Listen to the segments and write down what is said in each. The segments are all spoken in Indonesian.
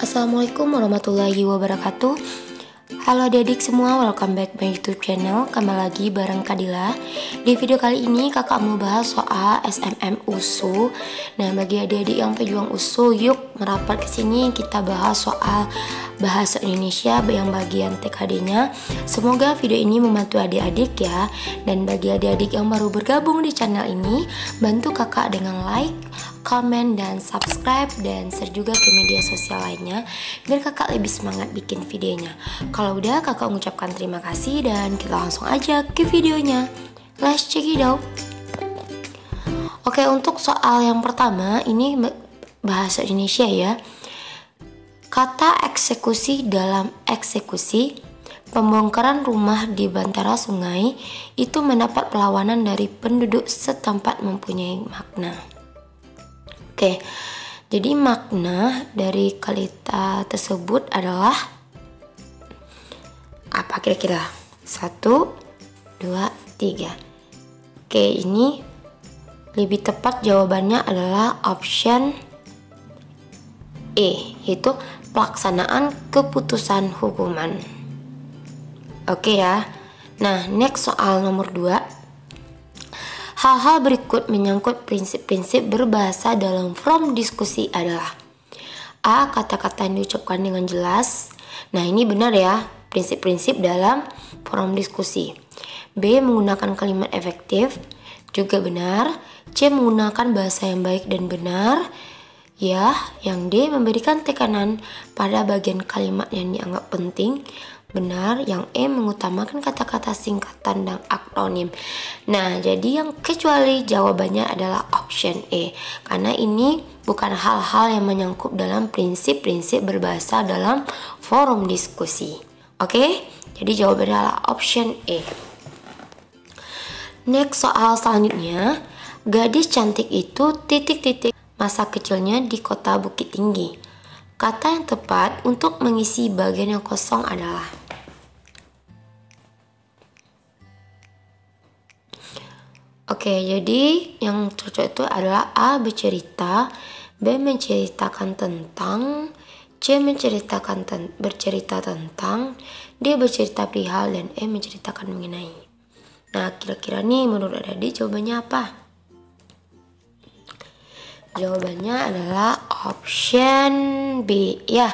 Assalamualaikum warahmatullahi wabarakatuh. Halo adik-adik semua, welcome back my YouTube channel. Kembali lagi bareng Kadila. Di video kali ini kakak mau bahas soal SMM USU. Nah, bagi adik-adik yang pejuang USU, yuk merapat ke sini kita bahas soal bahasa Indonesia yang bagian TKD-nya. Semoga video ini membantu adik-adik ya. Dan bagi adik-adik yang baru bergabung di channel ini, bantu kakak dengan like, komen, dan subscribe, dan share juga ke media sosial lainnya biar kakak lebih semangat bikin videonya. Kalau udah, kakak mengucapkan terima kasih dan kita langsung aja ke videonya. Let's check it out. Oke, untuk soal yang pertama ini bahasa Indonesia ya. Kata eksekusi dalam eksekusi, pembongkaran rumah di Bantara Sungai itu mendapat perlawanan dari penduduk setempat mempunyai makna. Oke, jadi makna dari kata tersebut adalah apa kira-kira? 1, 2, 3. Oke, ini lebih tepat jawabannya adalah option E, yaitu pelaksanaan keputusan hukuman. Oke ya. Nah, next soal nomor 2. Hal-hal berikut menyangkut prinsip-prinsip berbahasa dalam forum diskusi adalah: A. Kata-kata yang diucapkan dengan jelas. Nah, ini benar ya, prinsip-prinsip dalam forum diskusi. B. Menggunakan kalimat efektif, juga benar. C. Menggunakan bahasa yang baik dan benar. Ya, yang D. Memberikan tekanan pada bagian kalimat yang dianggap penting, benar. Yang E. Mengutamakan kata-kata singkatan dan akronim. Nah, jadi yang kecuali jawabannya adalah option E, karena ini bukan hal-hal yang menyangkut dalam prinsip-prinsip berbahasa dalam forum diskusi. Oke, jadi jawabannya adalah option E. Next soal selanjutnya, gadis cantik itu titik-titik masa kecilnya di kota Bukit Tinggi. Kata yang tepat untuk mengisi bagian yang kosong adalah: Oke, jadi yang cocok itu adalah A. Bercerita, B. Menceritakan tentang, C. Bercerita tentang, D. Bercerita perihal, dan E. Menceritakan mengenai. Nah, kira-kira nih menurut adik jawabannya apa? Jawabannya adalah option B ya.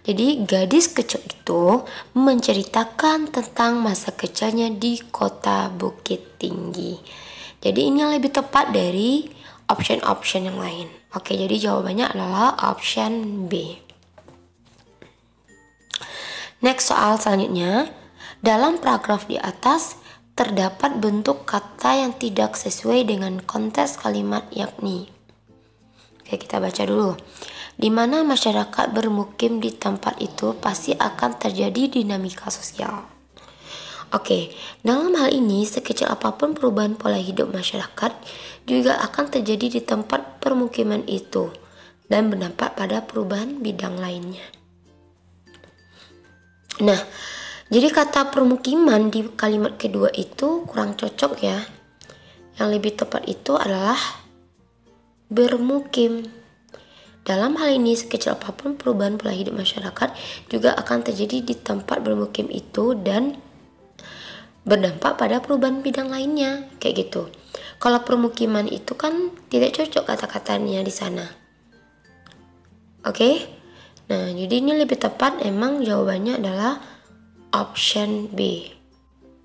Jadi gadis kecil itu menceritakan tentang masa kecilnya di kota Bukit Tinggi. Jadi ini yang lebih tepat dari option-option yang lain. Oke, jadi jawabannya adalah option B. Next soal selanjutnya. Dalam paragraf di atas terdapat bentuk kata yang tidak sesuai dengan konteks kalimat yakni. Oke, kita baca dulu. Di mana masyarakat bermukim di tempat itu pasti akan terjadi dinamika sosial. Oke, dalam hal ini sekecil apapun perubahan pola hidup masyarakat juga akan terjadi di tempat permukiman itu dan berdampak pada perubahan bidang lainnya. Nah, jadi kata permukiman di kalimat kedua itu kurang cocok ya. Yang lebih tepat itu adalah bermukim. Dalam hal ini sekecil apapun perubahan pola hidup masyarakat juga akan terjadi di tempat bermukim itu dan berdampak pada perubahan bidang lainnya, kayak gitu. Kalau permukiman itu kan tidak cocok kata-katanya di sana. Oke? Nah, jadi ini lebih tepat emang jawabannya adalah option B.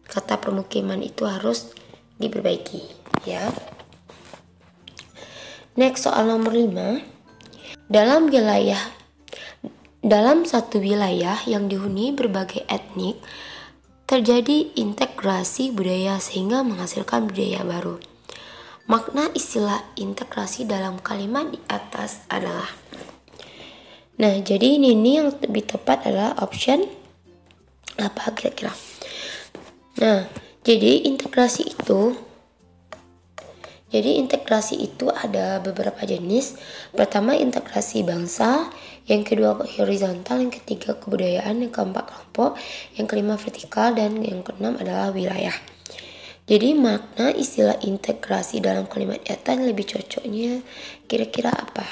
Kata permukiman itu harus diperbaiki, ya. Next soal nomor 5. Dalam satu wilayah yang dihuni berbagai etnik, terjadi integrasi budaya sehingga menghasilkan budaya baru. Makna istilah integrasi dalam kalimat di atas adalah. Nah, jadi ini yang lebih tepat adalah option apa kira-kira? Nah, jadi integrasi itu ada beberapa jenis. Pertama, integrasi bangsa, yang kedua horizontal, yang ketiga kebudayaan, yang keempat kelompok, yang kelima vertikal, dan yang keenam adalah wilayah. Jadi makna istilah integrasi dalam kalimat atas lebih cocoknya kira-kira apa?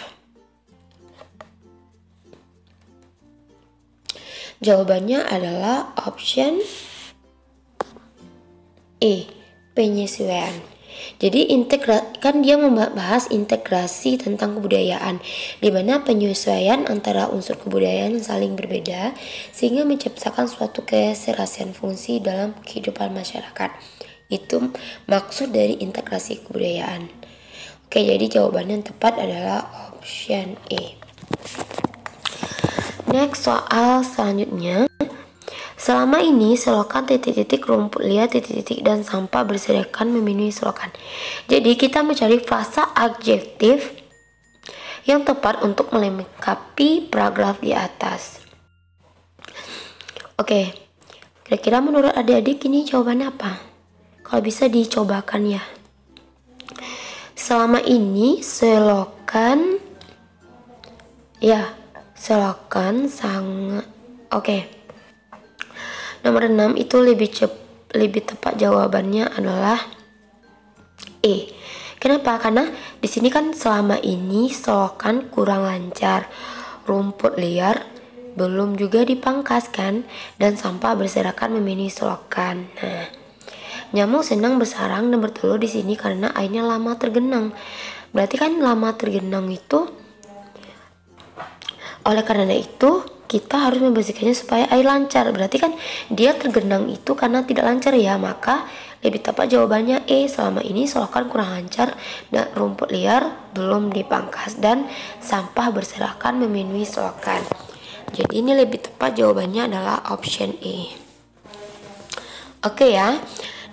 Jawabannya adalah option E, penyesuaian. Jadi kan dia membahas integrasi tentang kebudayaan, di mana penyesuaian antara unsur kebudayaan yang saling berbeda sehingga menciptakan suatu keserasian fungsi dalam kehidupan masyarakat. Itu maksud dari integrasi kebudayaan. Oke, jadi jawabannya yang tepat adalah option E. Next, soal selanjutnya. Selama ini selokan titik-titik, rumput liar titik-titik, dan sampah berserakan memenuhi selokan. Jadi kita mencari frasa adjektif yang tepat untuk melengkapi paragraf di atas. Oke, kira-kira menurut adik-adik ini jawabannya apa? Kalau bisa dicobakan ya. Selama ini selokan, ya, selokan sangat oke. Nomor 6 itu lebih tepat jawabannya adalah E. Kenapa? Karena di sini kan selama ini selokan kurang lancar, rumput liar belum juga dipangkas kan, dan sampah berserakan memenuhi selokan. Nah, nyamuk senang bersarang dan bertelur di sini karena airnya lama tergenang. Berarti kan lama tergenang itu, oleh karena itu kita harus membersihkannya supaya air lancar. Berarti kan dia tergenang itu karena tidak lancar ya, maka lebih tepat jawabannya E. Selama ini selokan kurang lancar dan rumput liar belum dipangkas dan sampah berserakan memenuhi selokan. Jadi ini lebih tepat jawabannya adalah option E. Oke ya.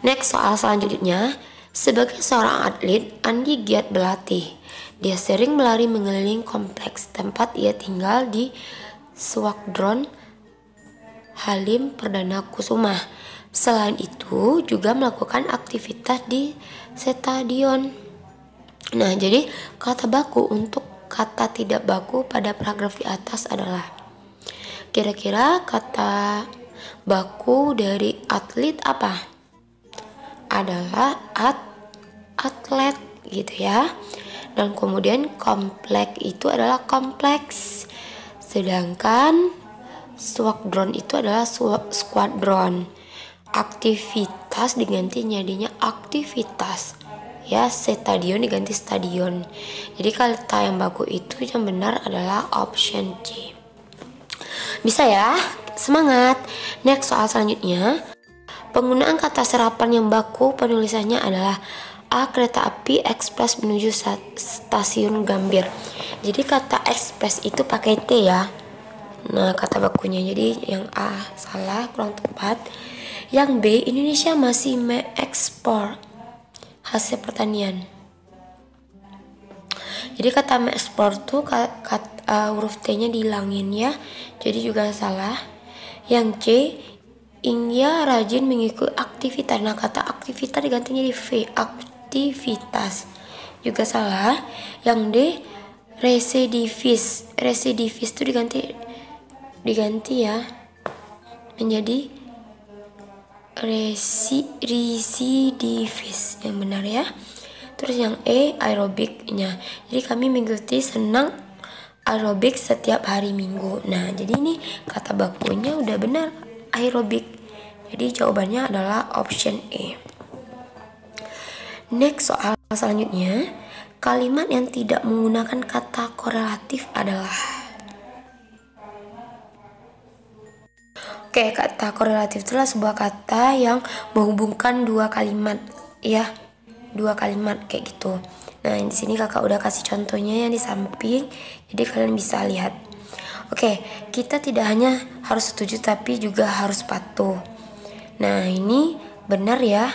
Next, soal selanjutnya. Sebagai seorang atlet, Andi giat berlatih. Dia sering berlari mengelilingi kompleks tempat ia tinggal di Squadron Halim Perdana Kusuma. Selain itu juga melakukan aktivitas di stadion. Nah, jadi kata baku untuk kata tidak baku pada paragraf di atas adalah, kira-kira kata baku dari atlet apa? Adalah atlet gitu ya. Dan kemudian kompleks itu adalah kompleks. Sedangkan squadron itu adalah squadron. Aktivitas diganti jadinya aktivitas. Ya, stadion diganti stadion. Jadi kata yang baku itu yang benar adalah option C. Bisa ya? Semangat. Next, soal selanjutnya. Penggunaan kata serapan yang baku penulisannya adalah A. Kereta api ekspres menuju stasiun Gambir. Jadi kata ekspres itu pakai T ya. Nah, kata bakunya. Jadi yang A salah, kurang tepat. Yang B, Indonesia masih mengekspor hasil pertanian. Jadi kata mengekspor tuh huruf T-nya dihilangin ya. Jadi juga salah. Yang C, India rajin mengikuti aktivitas. Nah, kata aktivitas digantinya di V, aktivitas. Juga salah. Yang D, residivis. Residivis itu diganti ya menjadi residivis yang benar ya. Terus yang E, aerobiknya. Jadi kami mengikuti senam aerobik setiap hari Minggu. Nah, jadi ini kata bakunya udah benar, aerobik. Jadi jawabannya adalah option E. Next, soal selanjutnya. Kalimat yang tidak menggunakan kata korelatif adalah. Oke, kata korelatif itulah sebuah kata yang menghubungkan dua kalimat ya. Dua kalimat kayak gitu. Nah, di sini kakak udah kasih contohnya yang di samping, jadi kalian bisa lihat. Oke, kita tidak hanya harus setuju tapi juga harus patuh. Nah, ini benar ya.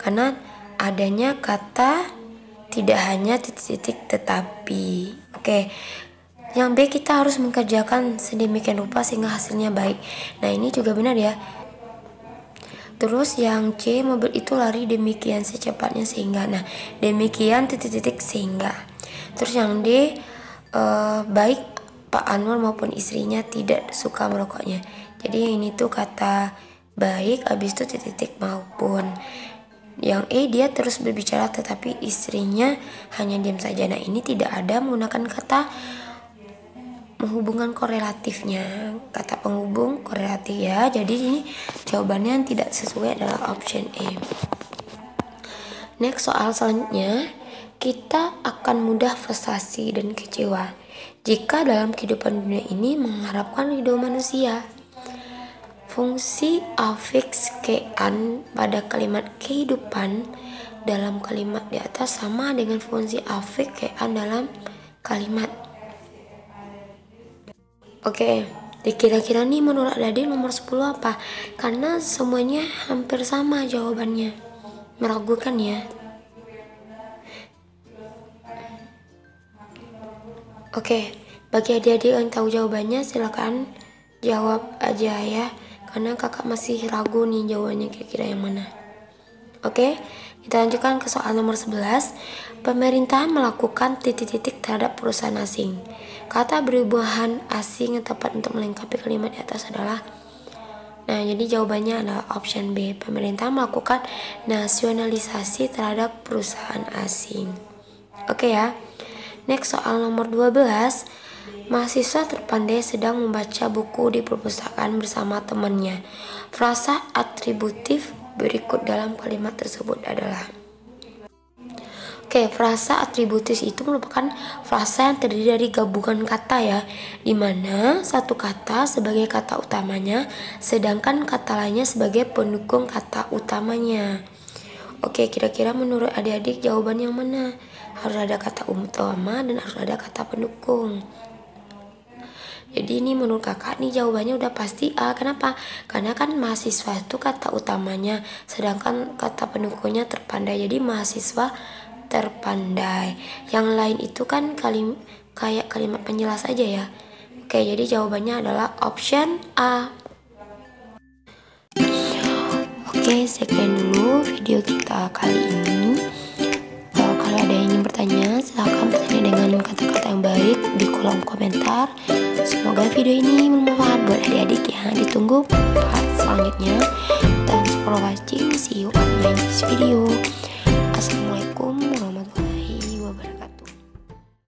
Karena adanya kata tidak hanya titik-titik tetapi. Oke. Yang B, kita harus mengerjakan sedemikian rupa sehingga hasilnya baik. Nah, ini juga benar ya. Terus yang C, mobil itu lari demikian secepatnya sehingga. Nah, demikian titik-titik sehingga. Terus yang D, baik Pak Anwar maupun istrinya tidak suka merokoknya. Jadi ini tuh kata baik, habis itu titik-titik maupun. Yang E, dia terus berbicara tetapi istrinya hanya diam saja. Nah, ini tidak ada menggunakan kata menghubungkan korelatifnya, kata penghubung korelatif ya. Jadi ini jawabannya yang tidak sesuai adalah option E. Next, soal selanjutnya, kita akan mudah frustasi dan kecewa jika dalam kehidupan dunia ini mengharapkan ridho manusia. Fungsi afiks kean pada kalimat kehidupan dalam kalimat di atas sama dengan fungsi afiks kean dalam kalimat. Oke, kira-kira nih menurut adik nomor 10 apa? Karena semuanya hampir sama jawabannya. Meragukan ya. Oke, bagi adik-adik yang tahu jawabannya silakan jawab aja ya. Karena kakak masih ragu nih jawabannya kira-kira yang mana. Oke, kita lanjutkan ke soal nomor 11. Pemerintah melakukan titik-titik terhadap perusahaan asing. Kata berhubungan asing yang tepat untuk melengkapi kalimat di atas adalah, nah jadi jawabannya adalah option B. Pemerintah melakukan nasionalisasi terhadap perusahaan asing. Oke ya. Next, soal nomor 12. Mahasiswa terpandai sedang membaca buku di perpustakaan bersama temannya. Frasa atributif berikut dalam kalimat tersebut adalah. Oke, frasa atributif itu merupakan frasa yang terdiri dari gabungan kata ya, dimana satu kata sebagai kata utamanya, sedangkan kata lainnya sebagai pendukung kata utamanya. Oke, kira-kira menurut adik-adik jawaban yang mana? Harus ada kata utama dan harus ada kata pendukung. Jadi ini menurut kakak nih jawabannya udah pasti A. Kenapa? Karena kan mahasiswa itu kata utamanya, sedangkan kata pendukungnya terpandai. Jadi mahasiswa terpandai. Yang lain itu kan kayak kalimat penjelas aja ya. Oke, jadi jawabannya adalah option A. Oke, sekian dulu video kita kali ini. Kalau ada yang ingin bertanya, silahkan bertanya dengan kata-kata yang baik di kolom komentar. Semoga video ini bermanfaat buat adik-adik ya. Ditunggu part selanjutnya. Thanks for watching. See you on my next video. Assalamualaikum.